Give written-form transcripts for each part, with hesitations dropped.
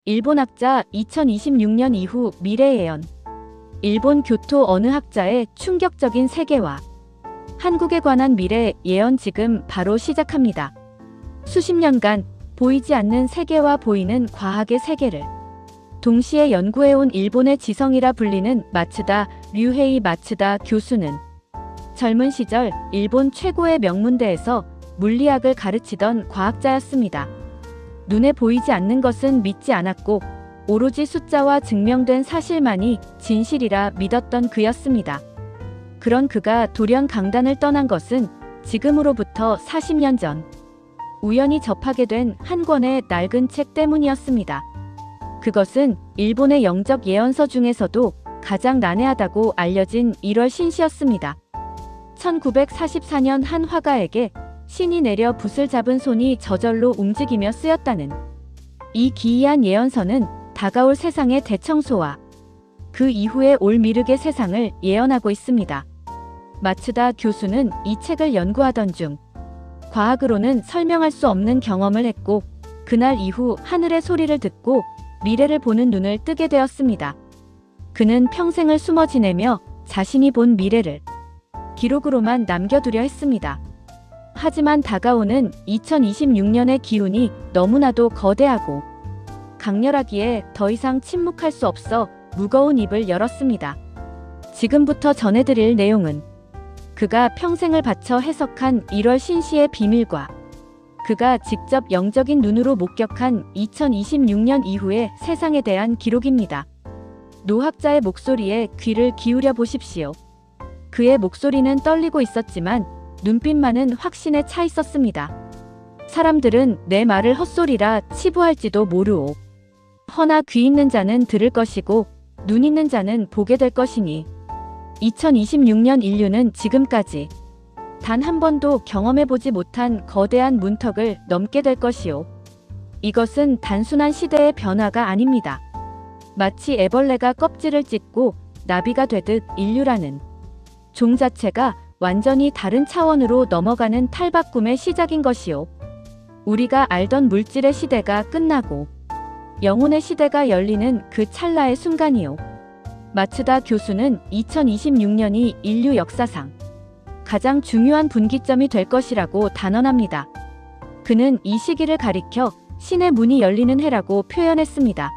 일본 학자 2026년 이후 미래 예언. 일본 교토 어느 학자의 충격적인 세계화. 한국에 관한 미래 예언 지금 바로 시작합니다. 수십 년간 보이지 않는 세계와 보이는 과학의 세계를 동시에 연구해온 일본의 지성이라 불리는 마츠다 류헤이 마츠다 교수는 젊은 시절 일본 최고의 명문대에서 물리학을 가르치던 과학자였습니다. 눈에 보이지 않는 것은 믿지 않았고 오로지 숫자와 증명된 사실만이 진실이라 믿었던 그였습니다. 그런 그가 돌연 강단을 떠난 것은 지금으로부터 40년 전 우연히 접하게 된 한 권의 낡은 책 때문이었습니다. 그것은 일본의 영적 예언서 중에서도 가장 난해하다고 알려진 1월 신시였습니다. 1944년 한 화가에게 신이 내려 붓을 잡은 손이 저절로 움직이며 쓰였다는 이 기이한 예언서는 다가올 세상의 대청소와 그 이후에 올 미륵의 세상을 예언하고 있습니다. 마츠다 교수는 이 책을 연구하던 중 과학으로는 설명할 수 없는 경험을 했고 그날 이후 하늘의 소리를 듣고 미래를 보는 눈을 뜨게 되었습니다. 그는 평생을 숨어 지내며 자신이 본 미래를 기록으로만 남겨두려 했습니다. 하지만 다가오는 2026년의 기운이 너무나도 거대하고 강렬하기에 더 이상 침묵할 수 없어 무거운 입을 열었습니다. 지금부터 전해드릴 내용은 그가 평생을 바쳐 해석한 1월 신시의 비밀과 그가 직접 영적인 눈으로 목격한 2026년 이후의 세상에 대한 기록입니다. 노학자의 목소리에 귀를 기울여 보십시오. 그의 목소리는 떨리고 있었지만 눈빛만은 확신에 차 있었습니다. 사람들은 내 말을 헛소리라 치부할지도 모르오. 허나 귀 있는 자는 들을 것이고 눈 있는 자는 보게 될 것이니 2026년 인류는 지금까지 단 한 번도 경험해보지 못한 거대한 문턱을 넘게 될 것이오. 이것은 단순한 시대의 변화가 아닙니다. 마치 애벌레가 껍질을 찢고 나비가 되듯 인류라는 종 자체가 완전히 다른 차원으로 넘어가는 탈바꿈의 시작인 것이오. 우리가 알던 물질의 시대가 끝나고 영혼의 시대가 열리는 그 찰나의 순간이오. 마츠다 교수는 2026년이 인류 역사상 가장 중요한 분기점이 될 것이라고 단언합니다. 그는 이 시기를 가리켜 신의 문이 열리는 해라고 표현했습니다.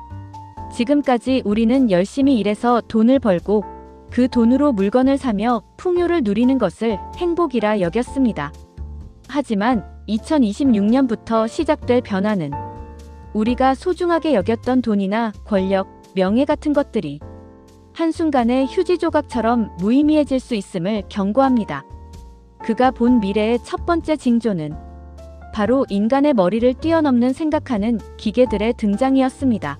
지금까지 우리는 열심히 일해서 돈을 벌고 그 돈으로 물건을 사며 풍요를 누리는 것을 행복이라 여겼습니다. 하지만 2026년부터 시작될 변화는 우리가 소중하게 여겼던 돈이나 권력, 명예 같은 것들이 한순간에 휴지 조각처럼 무의미해질 수 있음을 경고합니다. 그가 본 미래의 첫 번째 징조는 바로 인간의 머리를 뛰어넘는 생각하는 기계들의 등장이었습니다.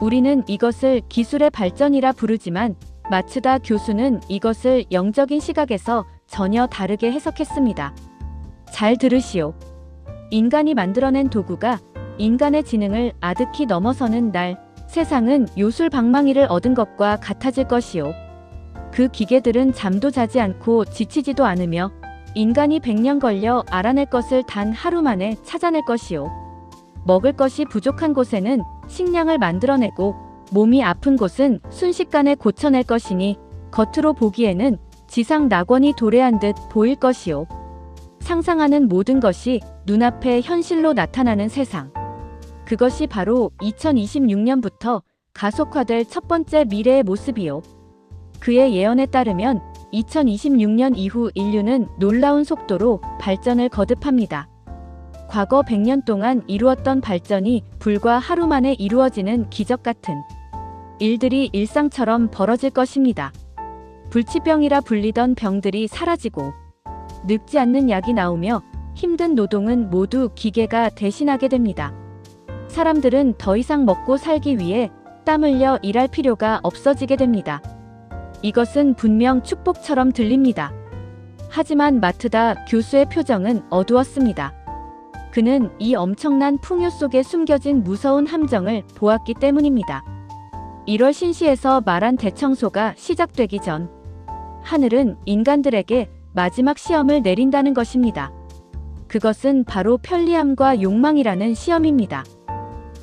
우리는 이것을 기술의 발전이라 부르지만 마츠다 교수는 이것을 영적인 시각에서 전혀 다르게 해석했습니다. 잘 들으시오. 인간이 만들어낸 도구가 인간의 지능을 아득히 넘어서는 날 세상은 요술방망이를 얻은 것과 같아질 것이오. 그 기계들은 잠도 자지 않고 지치지도 않으며 인간이 100년 걸려 알아낼 것을 단 하루 만에 찾아낼 것이오. 먹을 것이 부족한 곳에는 식량을 만들어내고 몸이 아픈 곳은 순식간에 고쳐낼 것이니 겉으로 보기에는 지상 낙원이 도래한 듯 보일 것이오. 상상하는 모든 것이 눈앞에 현실로 나타나는 세상. 그것이 바로 2026년부터 가속화될 첫 번째 미래의 모습이오. 그의 예언에 따르면 2026년 이후 인류는 놀라운 속도로 발전을 거듭합니다. 과거 100년 동안 이루었던 발전이 불과 하루 만에 이루어지는 기적 같은 일들이 일상처럼 벌어질 것입니다. 불치병이라 불리던 병들이 사라지고 늙지 않는 약이 나오며 힘든 노동은 모두 기계가 대신하게 됩니다. 사람들은 더 이상 먹고 살기 위해 땀 흘려 일할 필요가 없어지게 됩니다. 이것은 분명 축복처럼 들립니다. 하지만 마츠다 교수의 표정은 어두웠습니다. 그는 이 엄청난 풍요 속에 숨겨진 무서운 함정을 보았기 때문입니다. 1월 신시에서 말한 대청소가 시작되기 전 하늘은 인간들에게 마지막 시험을 내린다는 것입니다. 그것은 바로 편리함과 욕망이라는 시험입니다.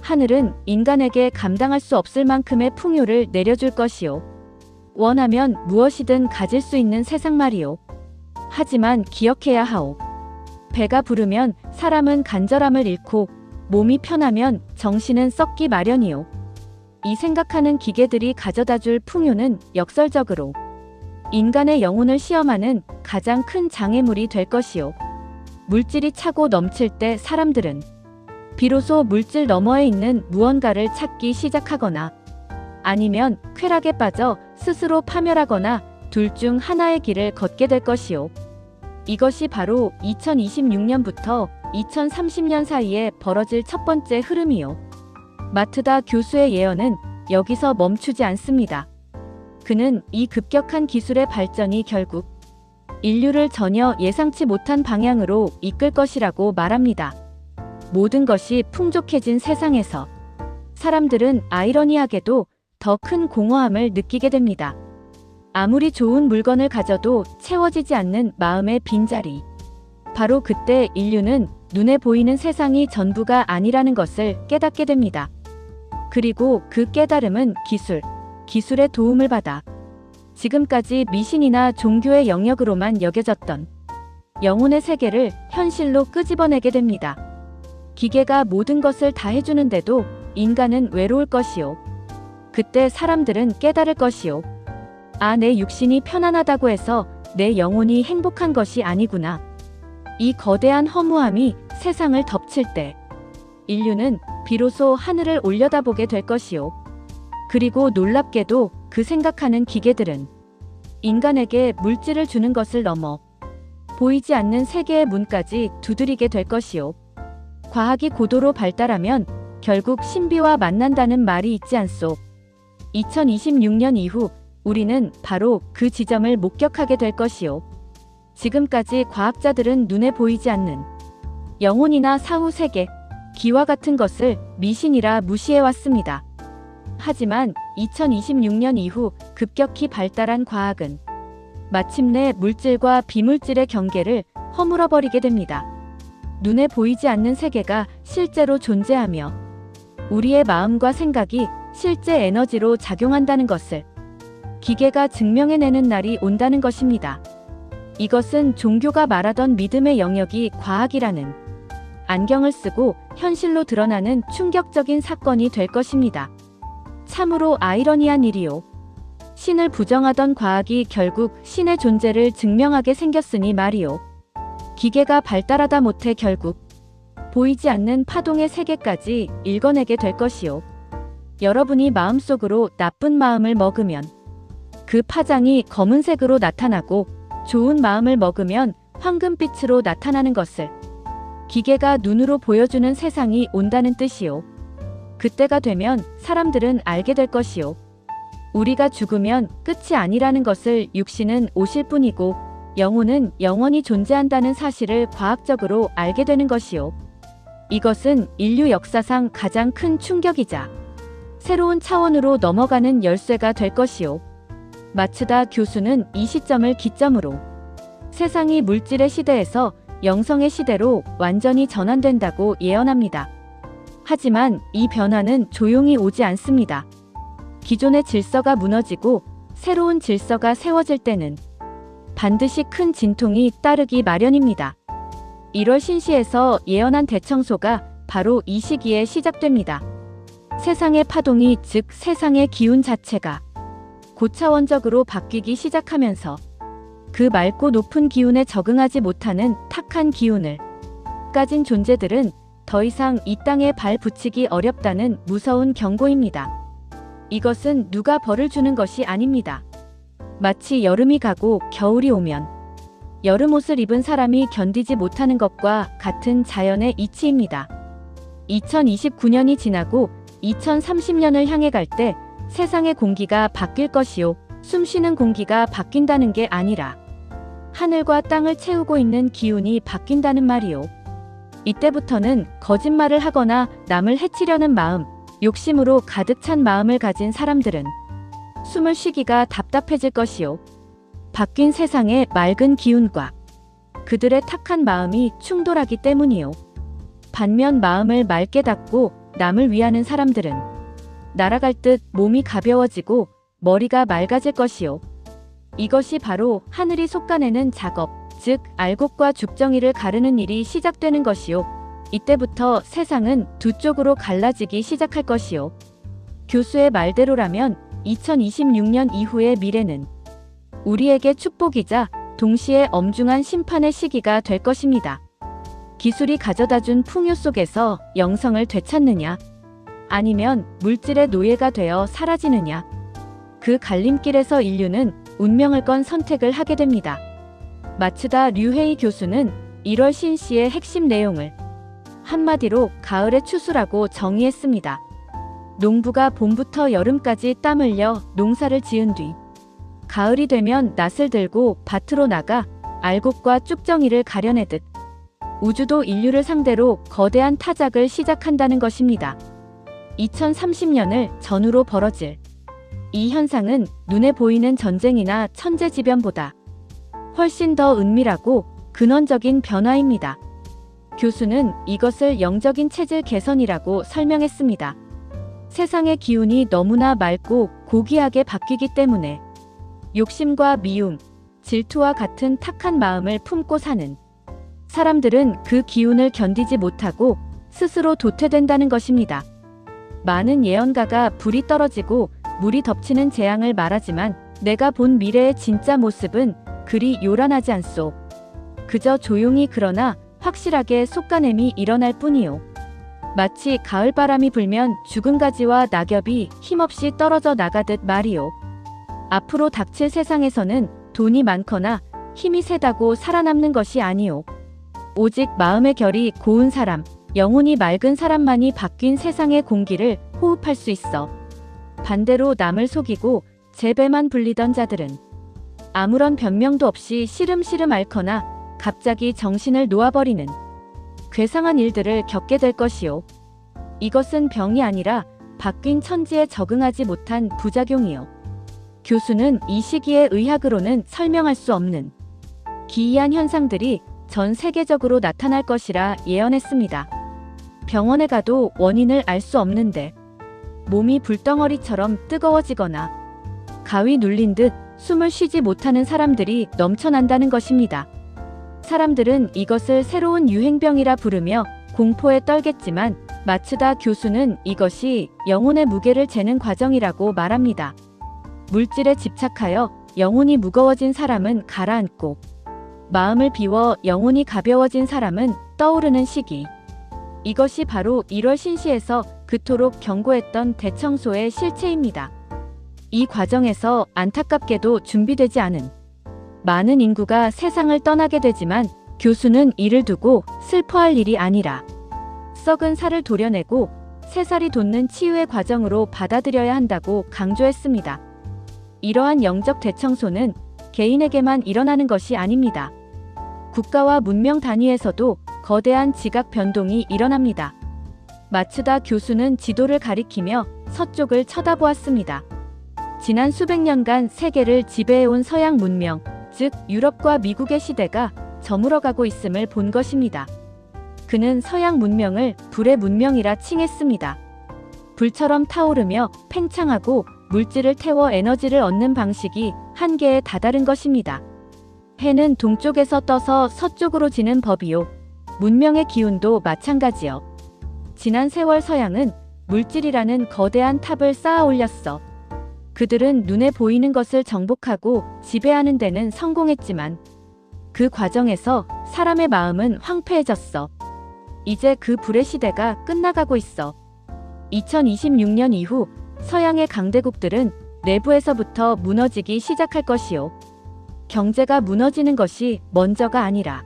하늘은 인간에게 감당할 수 없을 만큼의 풍요를 내려줄 것이요. 원하면 무엇이든 가질 수 있는 세상 말이요. 하지만 기억해야 하오. 배가 부르면 사람은 간절함을 잃고 몸이 편하면 정신은 썩기 마련이요. 이 생각하는 기계들이 가져다줄 풍요는 역설적으로 인간의 영혼을 시험하는 가장 큰 장애물이 될 것이요. 물질이 차고 넘칠 때 사람들은 비로소 물질 너머에 있는 무언가를 찾기 시작하거나 아니면 쾌락에 빠져 스스로 파멸하거나 둘 중 하나의 길을 걷게 될 것이요. 이것이 바로 2026년부터 2030년 사이에 벌어질 첫 번째 흐름이요. 마트다 교수의 예언은 여기서 멈추지 않습니다. 그는 이 급격한 기술의 발전이 결국 인류를 전혀 예상치 못한 방향으로 이끌 것이라고 말합니다. 모든 것이 풍족해진 세상에서 사람들은 아이러니하게도 더 큰 공허함을 느끼게 됩니다. 아무리 좋은 물건을 가져도 채워지지 않는 마음의 빈자리. 바로 그때 인류는 눈에 보이는 세상이 전부가 아니라는 것을 깨닫게 됩니다. 그리고 그 깨달음은 기술의 도움을 받아 지금까지 미신이나 종교의 영역으로만 여겨졌던 영혼의 세계를 현실로 끄집어내게 됩니다. 기계가 모든 것을 다 해주는데도 인간은 외로울 것이요. 그때 사람들은 깨달을 것이요. 아, 내 육신이 편안하다고 해서 내 영혼이 행복한 것이 아니구나. 이 거대한 허무함이 세상을 덮칠 때 인류는 비로소 하늘을 올려다보게 될 것이요. 그리고 놀랍게도 그 생각하는 기계들은 인간에게 물질을 주는 것을 넘어 보이지 않는 세계의 문까지 두드리게 될 것이요. 과학이 고도로 발달하면 결국 신비와 만난다는 말이 있지 않소. 2026년 이후 우리는 바로 그 지점을 목격하게 될 것이요. 지금까지 과학자들은 눈에 보이지 않는 영혼이나 사후 세계, 기와 같은 것을 미신이라 무시해왔습니다. 하지만 2026년 이후 급격히 발달한 과학은 마침내 물질과 비물질의 경계를 허물어버리게 됩니다. 눈에 보이지 않는 세계가 실제로 존재하며 우리의 마음과 생각이 실제 에너지로 작용한다는 것을 기계가 증명해내는 날이 온다는 것입니다. 이것은 종교가 말하던 믿음의 영역이 과학이라는 안경을 쓰고 현실로 드러나는 충격적인 사건이 될 것입니다. 참으로 아이러니한 일이요. 신을 부정하던 과학이 결국 신의 존재를 증명하게 생겼으니 말이요. 기계가 발달하다 못해 결국 보이지 않는 파동의 세계까지 읽어내게 될 것이요. 여러분이 마음속으로 나쁜 마음을 먹으면 그 파장이 검은색으로 나타나고 좋은 마음을 먹으면 황금빛으로 나타나는 것을 기계가 눈으로 보여주는 세상이 온다는 뜻이요. 그때가 되면 사람들은 알게 될 것이요. 우리가 죽으면 끝이 아니라는 것을 육신은 오실 뿐이고 영혼은 영원히 존재한다는 사실을 과학적으로 알게 되는 것이요. 이것은 인류 역사상 가장 큰 충격이자 새로운 차원으로 넘어가는 열쇠가 될 것이요. 마츠다 교수는 이 시점을 기점으로 세상이 물질의 시대에서 영성의 시대로 완전히 전환된다고 예언합니다. 하지만 이 변화는 조용히 오지 않습니다. 기존의 질서가 무너지고 새로운 질서가 세워질 때는 반드시 큰 진통이 따르기 마련입니다. 1월 신시에서 예언한 대청소가 바로 이 시기에 시작됩니다. 세상의 파동이, 즉 세상의 기운 자체가 고차원적으로 바뀌기 시작하면서 그 맑고 높은 기운에 적응하지 못하는 탁한 기운을 가진 존재들은 더 이상 이 땅에 발 붙이기 어렵다는 무서운 경고입니다. 이것은 누가 벌을 주는 것이 아닙니다. 마치 여름이 가고 겨울이 오면 여름 옷을 입은 사람이 견디지 못하는 것과 같은 자연의 이치입니다. 2029년이 지나고 2030년을 향해 갈 때 세상의 공기가 바뀔 것이요. 숨쉬는 공기가 바뀐다는 게 아니라 하늘과 땅을 채우고 있는 기운이 바뀐다는 말이요. 이때부터는 거짓말을 하거나 남을 해치려는 마음, 욕심으로 가득 찬 마음을 가진 사람들은 숨을 쉬기가 답답해질 것이요. 바뀐 세상의 맑은 기운과 그들의 탁한 마음이 충돌하기 때문이요. 반면 마음을 맑게 닫고 남을 위하는 사람들은 날아갈 듯 몸이 가벼워지고 머리가 맑아질 것이요. 이것이 바로 하늘이 솎아내는 작업, 즉 알곡과 죽정이를 가르는 일이 시작되는 것이요. 이때부터 세상은 두 쪽으로 갈라지기 시작할 것이요. 교수의 말대로라면 2026년 이후의 미래는 우리에게 축복이자 동시에 엄중한 심판의 시기가 될 것입니다. 기술이 가져다준 풍요 속에서 영성을 되찾느냐, 아니면 물질의 노예가 되어 사라지느냐, 그 갈림길에서 인류는 운명을 건 선택을 하게 됩니다. 마츠다 류헤이 교수는 1월 신시의 핵심 내용을 한마디로 가을의 추수라고 정의했습니다. 농부가 봄부터 여름까지 땀 흘려 농사를 지은 뒤 가을이 되면 낫을 들고 밭으로 나가 알곡과 쭉정이를 가려내듯 우주도 인류를 상대로 거대한 타작을 시작한다는 것입니다. 2030년을 전후로 벌어질 이 현상은 눈에 보이는 전쟁이나 천재지변보다 훨씬 더 은밀하고 근원적인 변화입니다. 교수는 이것을 영적인 체질 개선이라고 설명했습니다. 세상의 기운이 너무나 맑고 고귀하게 바뀌기 때문에 욕심과 미움, 질투와 같은 탁한 마음을 품고 사는 사람들은 그 기운을 견디지 못하고 스스로 도태된다는 것입니다. 많은 예언가가 불이 떨어지고 물이 덮치는 재앙을 말하지만 내가 본 미래의 진짜 모습은 그리 요란하지 않소. 그저 조용히 그러나 확실하게 솎아냄이 일어날 뿐이요. 마치 가을바람이 불면 죽은 가지와 낙엽이 힘없이 떨어져 나가듯 말이요. 앞으로 닥칠 세상에서는 돈이 많거나 힘이 세다고 살아남는 것이 아니요. 오직 마음의 결이 고운 사람, 영혼이 맑은 사람만이 바뀐 세상의 공기를 호흡할 수 있어. 반대로 남을 속이고 제 배만 불리던 자들은 아무런 변명도 없이 시름시름 앓거나 갑자기 정신을 놓아버리는 괴상한 일들을 겪게 될 것이요. 이것은 병이 아니라 바뀐 천지에 적응하지 못한 부작용이요. 교수는 이 시기의 의학으로는 설명할 수 없는 기이한 현상들이 전 세계적으로 나타날 것이라 예언했습니다. 병원에 가도 원인을 알 수 없는데 몸이 불덩어리처럼 뜨거워지거나 가위 눌린 듯 숨을 쉬지 못하는 사람들이 넘쳐난다는 것입니다. 사람들은 이것을 새로운 유행병이라 부르며 공포에 떨겠지만 마츠다 교수는 이것이 영혼의 무게를 재는 과정이라고 말합니다. 물질에 집착하여 영혼이 무거워진 사람은 가라앉고 마음을 비워 영혼이 가벼워진 사람은 떠오르는 시기. 이것이 바로 1월 신시에서 그토록 경고했던 대청소의 실체입니다. 이 과정에서 안타깝게도 준비되지 않은 많은 인구가 세상을 떠나게 되지만 교수는 이를 두고 슬퍼할 일이 아니라 썩은 살을 도려내고 새살이 돋는 치유의 과정으로 받아들여야 한다고 강조했습니다. 이러한 영적 대청소는 개인에게만 일어나는 것이 아닙니다. 국가와 문명 단위에서도 거대한 지각 변동이 일어납니다. 마츠다 교수는 지도를 가리키며 서쪽을 쳐다보았습니다. 지난 수백 년간 세계를 지배해온 서양 문명, 즉 유럽과 미국의 시대가 저물어가고 있음을 본 것입니다. 그는 서양 문명을 불의 문명이라 칭했습니다. 불처럼 타오르며 팽창하고 물질을 태워 에너지를 얻는 방식이 한계에 다다른 것입니다. 해는 동쪽에서 떠서 서쪽으로 지는 법이요. 문명의 기운도 마찬가지요. 지난 세월 서양은 물질이라는 거대한 탑을 쌓아 올렸어. 그들은 눈에 보이는 것을 정복하고 지배하는 데는 성공했지만 그 과정에서 사람의 마음은 황폐해졌어. 이제 그 불의 시대가 끝나가고 있어. 2026년 이후 서양의 강대국들은 내부에서부터 무너지기 시작할 것이요. 경제가 무너지는 것이 먼저가 아니라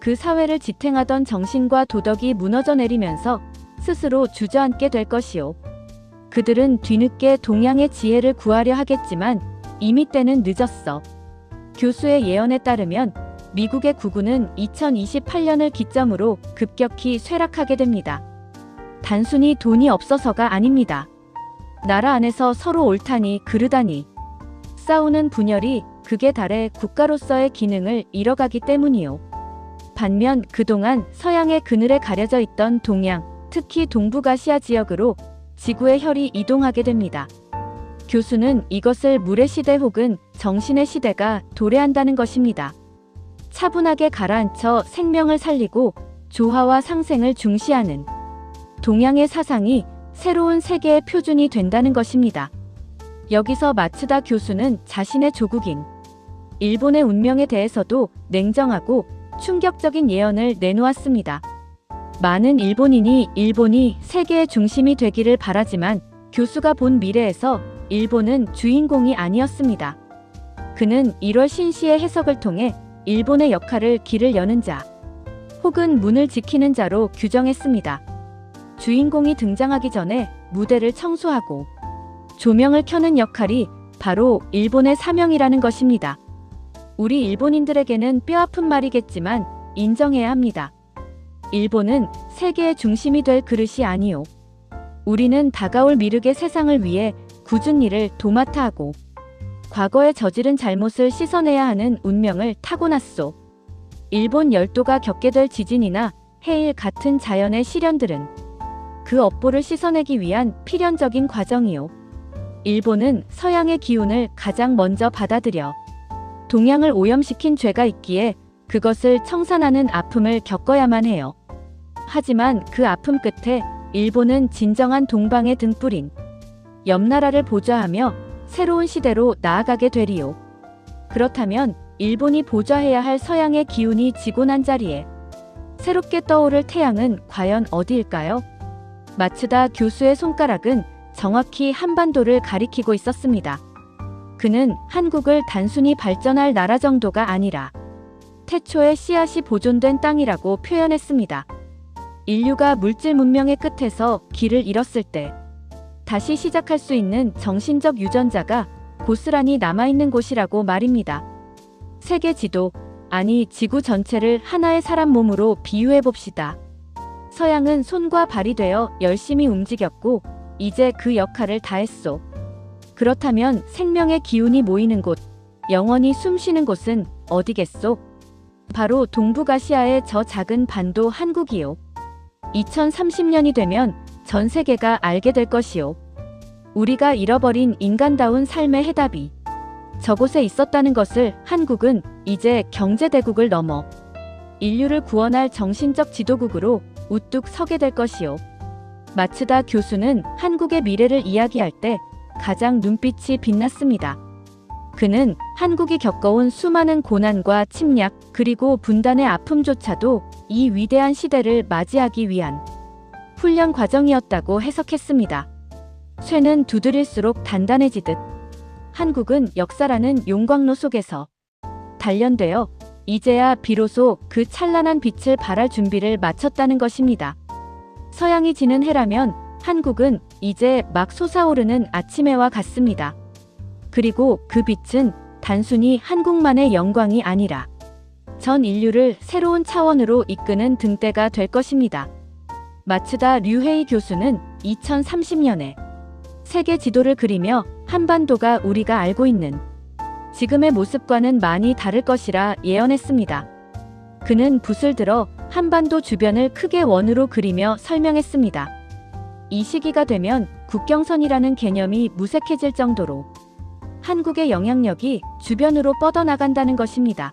그 사회를 지탱하던 정신과 도덕이 무너져 내리면서 스스로 주저앉게 될 것이요. 그들은 뒤늦게 동양의 지혜를 구하려 하겠지만 이미 때는 늦었어. 교수의 예언에 따르면 미국의 구구는 2028년을 기점으로 급격히 쇠락하게 됩니다. 단순히 돈이 없어서가 아닙니다. 나라 안에서 서로 옳다니 그르다니 싸우는 분열이 극에 달해 국가로서의 기능을 잃어가기 때문이요. 반면 그동안 서양의 그늘에 가려져 있던 동양, 특히 동북아시아 지역으로 지구의 혈이 이동하게 됩니다. 교수는 이것을 물의 시대 혹은 정신의 시대가 도래한다는 것입니다. 차분하게 가라앉혀 생명을 살리고 조화와 상생을 중시하는 동양의 사상이 새로운 세계의 표준이 된다는 것입니다. 여기서 마츠다 교수는 자신의 조국인 일본의 운명에 대해서도 냉정하고 충격적인 예언을 내놓았습니다. 많은 일본이 세계의 중심이 되기를 바라지만 교수가 본 미래에서 일본은 주인공이 아니었습니다. 그는 1월 신시의 해석을 통해 일본의 역할을 길을 여는 자, 혹은 문을 지키는 자로 규정했습니다. 주인공이 등장하기 전에 무대를 청소하고 조명을 켜는 역할이 바로 일본의 사명이라는 것입니다. 우리 일본인들에게는 뼈아픈 말이겠지만 인정해야 합니다. 일본은 세계의 중심이 될 그릇이 아니요. 우리는 다가올 미륵의 세상을 위해 굳은 일을 도맡아 하고 과거에 저지른 잘못을 씻어내야 하는 운명을 타고났소. 일본 열도가 겪게 될 지진이나 해일 같은 자연의 시련들은 그 업보를 씻어내기 위한 필연적인 과정이요. 일본은 서양의 기운을 가장 먼저 받아들여 동양을 오염시킨 죄가 있기에 그것을 청산하는 아픔을 겪어야만 해요. 하지만 그 아픔 끝에 일본은 진정한 동방의 등불인 옆나라를 보좌하며 새로운 시대로 나아가게 되리요. 그렇다면 일본이 보좌해야 할 서양의 기운이 지고 난 자리에 새롭게 떠오를 태양은 과연 어디일까요? 마츠다 교수의 손가락은 정확히 한반도를 가리키고 있었습니다. 그는 한국을 단순히 발전할 나라 정도가 아니라 태초의 씨앗이 보존된 땅이라고 표현했습니다. 인류가 물질 문명의 끝에서 길을 잃었을 때 다시 시작할 수 있는 정신적 유전자가 고스란히 남아있는 곳이라고 말입니다. 세계 지도, 아니 지구 전체를 하나의 사람 몸으로 비유해봅시다. 서양은 손과 발이 되어 열심히 움직였고 이제 그 역할을 다했소. 그렇다면 생명의 기운이 모이는 곳, 영원히 숨쉬는 곳은 어디겠소? 바로 동북아시아의 저 작은 반도 한국이요. 2030년이 되면 전 세계가 알게 될 것이요. 우리가 잃어버린 인간다운 삶의 해답이 저곳에 있었다는 것을 한국은 이제 경제대국을 넘어 인류를 구원할 정신적 지도국으로 우뚝 서게 될 것이요. 마츠다 교수는 한국의 미래를 이야기할 때 가장 눈빛이 빛났습니다. 그는 한국이 겪어온 수많은 고난과 침략 그리고 분단의 아픔조차도 이 위대한 시대를 맞이하기 위한 훈련 과정이었다고 해석했습니다. 쇠는 두드릴수록 단단해지듯 한국은 역사라는 용광로 속에서 단련되어 이제야 비로소 그 찬란한 빛을 발할 준비를 마쳤다는 것입니다. 서양이 지는 해라면 한국은 이제 막 솟아오르는 아침해와 같습니다. 그리고 그 빛은 단순히 한국만의 영광이 아니라 전 인류를 새로운 차원으로 이끄는 등대가 될 것입니다. 마츠다 류헤이 교수는 2030년에 세계 지도를 그리며 한반도가 우리가 알고 있는 지금의 모습과는 많이 다를 것이라 예언했습니다. 그는 붓을 들어 한반도 주변을 크게 원으로 그리며 설명했습니다. 이 시기가 되면 국경선이라는 개념이 무색해질 정도로 한국의 영향력이 주변으로 뻗어나간다는 것입니다.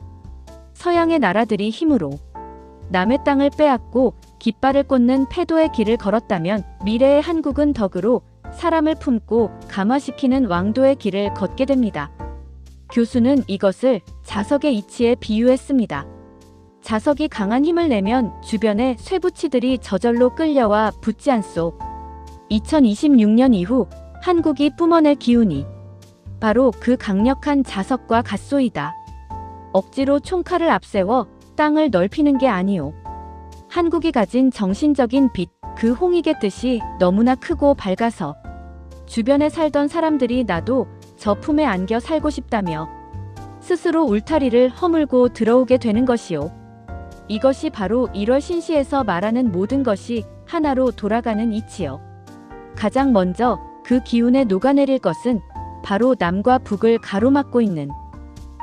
서양의 나라들이 힘으로 남의 땅을 빼앗고 깃발을 꽂는 패도의 길을 걸었다면 미래의 한국은 덕으로 사람을 품고 감화시키는 왕도의 길을 걷게 됩니다. 교수는 이것을 자석의 이치에 비유했습니다. 자석이 강한 힘을 내면 주변의 쇠붙이들이 저절로 끌려와 붙지 않소. 2026년 이후 한국이 뿜어낼 기운이 바로 그 강력한 자석과 같소이다. 억지로 총칼을 앞세워 땅을 넓히는 게 아니오. 한국이 가진 정신적인 빛, 그 홍익의 뜻이 너무나 크고 밝아서 주변에 살던 사람들이 나도 저 품에 안겨 살고 싶다며 스스로 울타리를 허물고 들어오게 되는 것이요. 이것이 바로 1월 신시에서 말하는 모든 것이 하나로 돌아가는 이치요. 가장 먼저 그 기운에 녹아내릴 것은 바로 남과 북을 가로막고 있는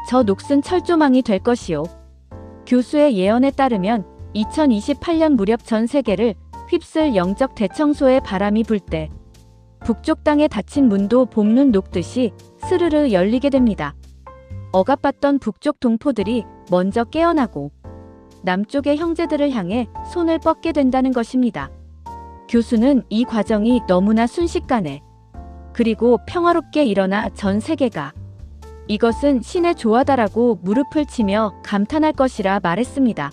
저 녹슨 철조망이 될 것이요. 교수의 예언에 따르면 2028년 무렵 전 세계를 휩쓸 영적 대청소의 바람이 불 때 북쪽 땅에 닫힌 문도 봄눈 녹듯이 스르르 열리게 됩니다. 억압받던 북쪽 동포들이 먼저 깨어나고 남쪽의 형제들을 향해 손을 뻗게 된다는 것입니다. 교수는 이 과정이 너무나 순식간에 그리고 평화롭게 일어나 전 세계가 이것은 신의 조화다라고 무릎을 치며 감탄할 것이라 말했습니다.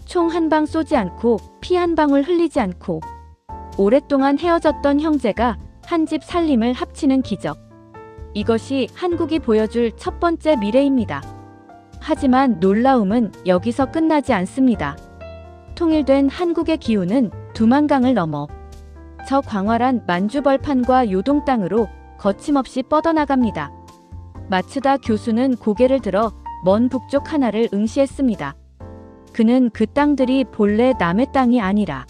총 한 방 쏘지 않고 피 한 방울 흘리지 않고 오랫동안 헤어졌던 형제가 한 집 살림을 합치는 기적. 이것이 한국이 보여줄 첫 번째 미래입니다. 하지만 놀라움은 여기서 끝나지 않습니다. 통일된 한국의 기운은 두만강을 넘어 저 광활한 만주벌판과 요동 땅으로 거침없이 뻗어나갑니다. 마츠다 교수는 고개를 들어 먼 북쪽 하나를 응시했습니다. 그는 그 땅들이 본래 남의 땅이 아니라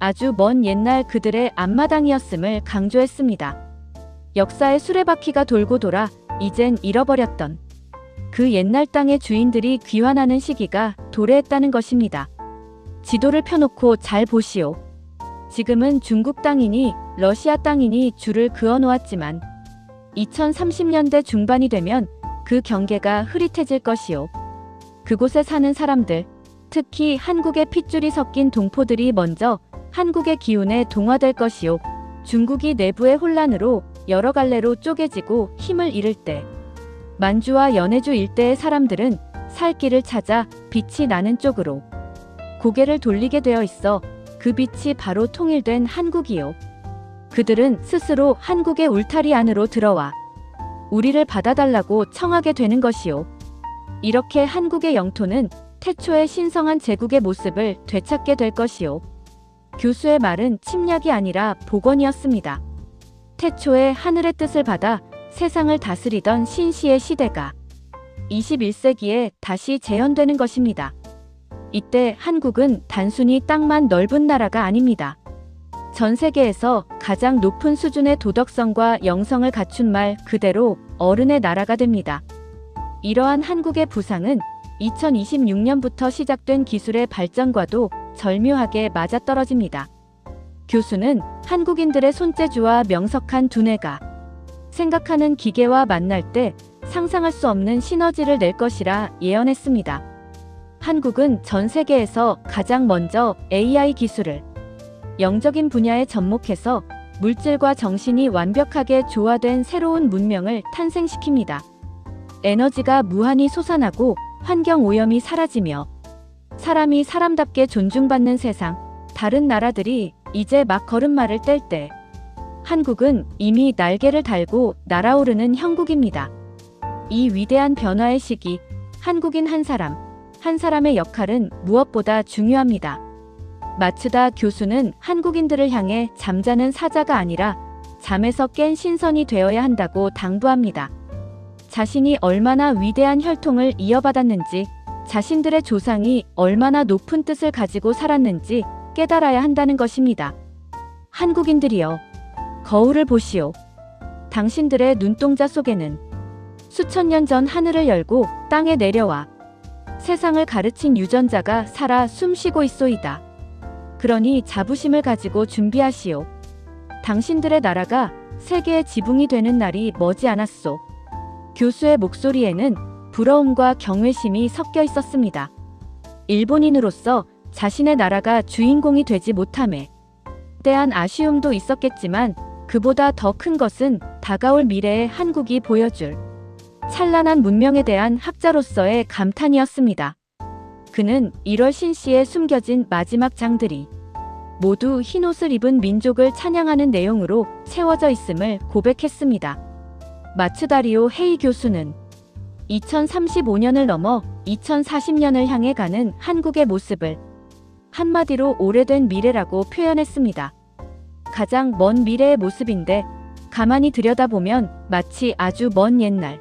아주 먼 옛날 그들의 앞마당이었음을 강조했습니다. 역사의 수레바퀴가 돌고 돌아 이젠 잃어버렸던 그 옛날 땅의 주인들이 귀환하는 시기가 도래했다는 것입니다. 지도를 펴놓고 잘 보시오. 지금은 중국 땅이니 러시아 땅이니 줄을 그어 놓았지만 2030년대 중반이 되면 그 경계가 흐릿해질 것이오. 그곳에 사는 사람들, 특히 한국의 핏줄이 섞인 동포들이 먼저 한국의 기운에 동화될 것이오. 중국이 내부의 혼란으로 여러 갈래로 쪼개지고 힘을 잃을 때 만주와 연해주 일대의 사람들은 살 길을 찾아 빛이 나는 쪽으로 고개를 돌리게 되어 있어 그 빛이 바로 통일된 한국이요. 그들은 스스로 한국의 울타리 안으로 들어와 우리를 받아달라고 청하게 되는 것이요. 이렇게 한국의 영토는 태초의 신성한 제국의 모습을 되찾게 될 것이요. 교수의 말은 침략이 아니라 복원이었습니다. 태초의 하늘의 뜻을 받아 세상을 다스리던 신시의 시대가 21세기에 다시 재현되는 것입니다. 이때 한국은 단순히 땅만 넓은 나라가 아닙니다. 전 세계에서 가장 높은 수준의 도덕성과 영성을 갖춘 말 그대로 어른의 나라가 됩니다. 이러한 한국의 부상은 2026년부터 시작된 기술의 발전과도 절묘하게 맞아떨어집니다. 교수는 한국인들의 손재주와 명석한 두뇌가 생각하는 기계와 만날 때 상상할 수 없는 시너지를 낼 것이라 예언했습니다. 한국은 전 세계에서 가장 먼저 AI 기술을 영적인 분야에 접목해서 물질과 정신이 완벽하게 조화된 새로운 문명을 탄생시킵니다. 에너지가 무한히 솟아나고 환경 오염이 사라지며 사람이 사람답게 존중받는 세상, 다른 나라들이 이제 막 걸음마를 뗄 때 한국은 이미 날개를 달고 날아오르는 형국입니다. 이 위대한 변화의 시기, 한국인 한 사람의 역할은 무엇보다 중요합니다. 마츠다 교수는 한국인들을 향해 잠자는 사자가 아니라 잠에서 깬 신선이 되어야 한다고 당부합니다. 자신이 얼마나 위대한 혈통을 이어받았는지, 자신들의 조상이 얼마나 높은 뜻을 가지고 살았는지 깨달아야 한다는 것입니다. 한국인들이여, 거울을 보시오. 당신들의 눈동자 속에는 수천 년 전 하늘을 열고 땅에 내려와 세상을 가르친 유전자가 살아 숨쉬고 있소이다. 그러니 자부심을 가지고 준비하시오. 당신들의 나라가 세계의 지붕이 되는 날이 머지않았소. 교수의 목소리에는 부러움과 경외심이 섞여 있었습니다. 일본인으로서 자신의 나라가 주인공이 되지 못함에 대한 아쉬움도 있었겠지만 그보다 더 큰 것은 다가올 미래의 한국이 보여줄 찬란한 문명에 대한 학자로서의 감탄이었습니다. 그는 1월 신시에 숨겨진 마지막 장들이 모두 흰옷을 입은 민족을 찬양하는 내용으로 채워져 있음을 고백했습니다. 마츠다리오 헤이 교수는 2035년을 넘어 2040년을 향해 가는 한국의 모습을 한마디로 오래된 미래라고 표현했습니다. 가장 먼 미래의 모습인데 가만히 들여다보면 마치 아주 먼 옛날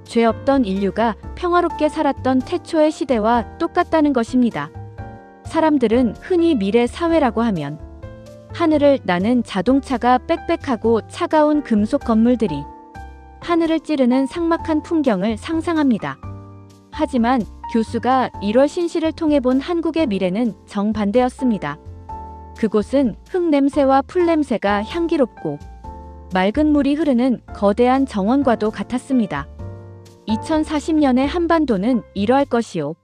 죄 없던 인류가 평화롭게 살았던 태초의 시대와 똑같다는 것입니다. 사람들은 흔히 미래 사회라고 하면 하늘을 나는 자동차가 빽빽하고 차가운 금속 건물들이 하늘을 찌르는 삭막한 풍경을 상상합니다. 하지만 교수가 1월 신시를 통해 본 한국의 미래는 정반대였습니다. 그곳은 흙 냄새와 풀 냄새가 향기롭고 맑은 물이 흐르는 거대한 정원과도 같았습니다. 2040년의 한반도는 이러할 것이요.